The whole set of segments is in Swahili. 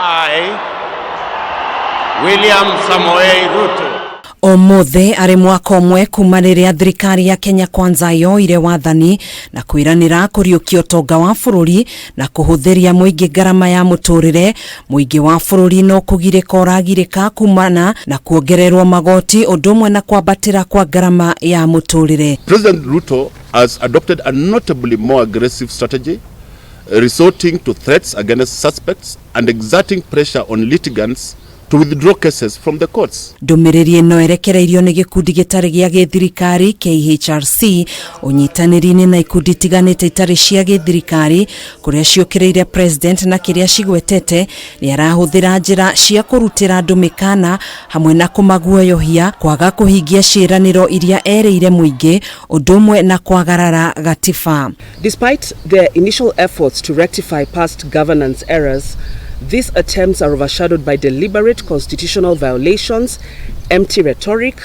I, William Samoei Ruto. Omothe ari mwaka omwe kuma riria thirikari ya Kenya Kwanza yoire wathani na kwiranira kuriukia utonga wa bururi na kuhuthiria muingi garama ya muturire. Muingi wa bururi no kugirika uragirika kumana na kuongererwo magoti udumwe na kwambatira kwa garama ya muturire. President Ruto has adopted a notably more aggressive strategy, resorting to threats against suspects and exerting pressure on litigants to withdraw cases from the courts. Ndumiriri no erekereirio ni gikundi gitari gia githirikari KHRC UNYITANIRI-INI na ikundi itiganite itari cia githirikari kuria ciukiriire president na kiria cigwetete ni arahuthira njira cia kurutira andu mikana hamwe na kumaguoyohia kwaga kuhingia ciiraniro iria ereire muingi udumwe na kwagarara gatiba. Despite their initial efforts to rectify past governance errors, these attempts are overshadowed by deliberate constitutional violations, empty rhetoric,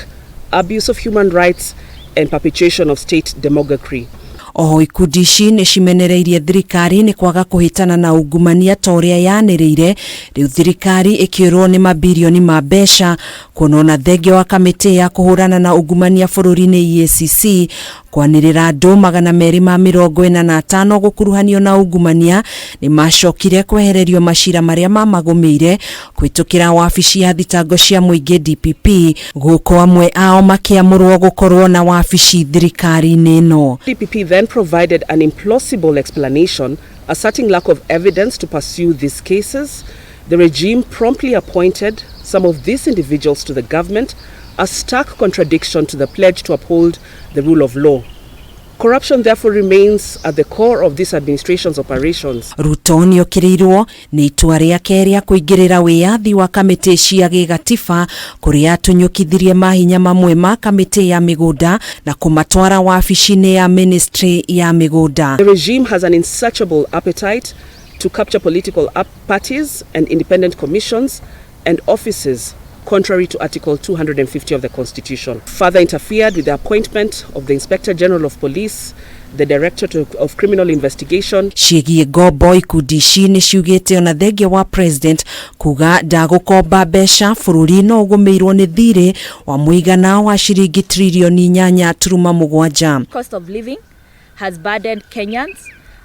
abuse of human rights, and perpetuation of state demagoguery. Oho ikundi ici ni cimenereirie thirikari ni kwaga kuhitana na ungumania toria yaniriire. Riu thirikari ikiurwo ni mabilioni ma mbeca kuonona thenge wa kamiti ya kuhurana na ungumania bururi-ini EACC kwanirira andu 245 gukuruhanio na ungumania ni macokire kwehererio mashira maria mamagumeire kwitukira wabici ya thitango cia muingi DPP guko amwe ao makiamurwo gukorwo na wabici thirikari-ini no. DPP then provided an implausible explanation asserting lack of evidence to pursue these cases. The regime promptly appointed some of these individuals to the government, a stark contradiction to the pledge to uphold the rule of law. Corruption therefore remains at the core of this administration's operations. Ruto ni okirirwo ni itua riake ria kuingirira wiathi wa kamiti cia gigatiba kuria tunyukithirie mahinya mamwe ma kamiti ya migunda na kumatwara wabici-ini ya ministry ya migunda. The regime has an insatiable appetite to capture political parties and independent commissions and offices, contrary to Article 250 of the Constitution. Further interfered with the appointment of the Inspector General of Police, the Director of Criminal Investigation. Cigie gobo ikundi ici ni ciugite ona thenge wa president kuga ndagukomba mbeca bururi no ugumeirwo ni thiri wa muigana wa ciringi trilioni 8.7. Cost of living has burdened Kenyans,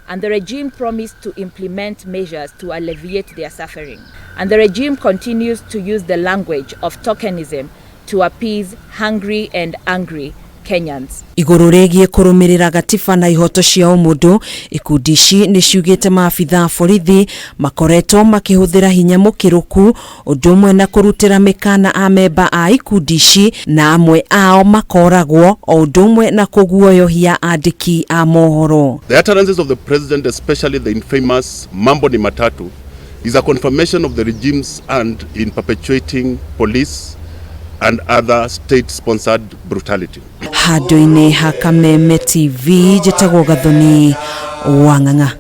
and the regime promised to implement measures to alleviate their suffering. And the regime continues to use the language of tokenism to appease hungry and angry Kenyans. Iguru regie kurumirira gatiba na ihoto cia umundu, ikundi ici ni ciugite maabitha borithi makoretwo makihuthira hinya mukiruku udumwe na kurutira mikana amemba a ikundi ici na amwe ao makoragwo udumwe na kuguoyohia andiki a mohoro. The utterances of the president, especially the infamous Mambo ni Matatu, is a confirmation of the regime's hand in perpetuating police and other state-sponsored brutality. Hadoine Hakameme TV, Jitagwo Gathoni Wanganga.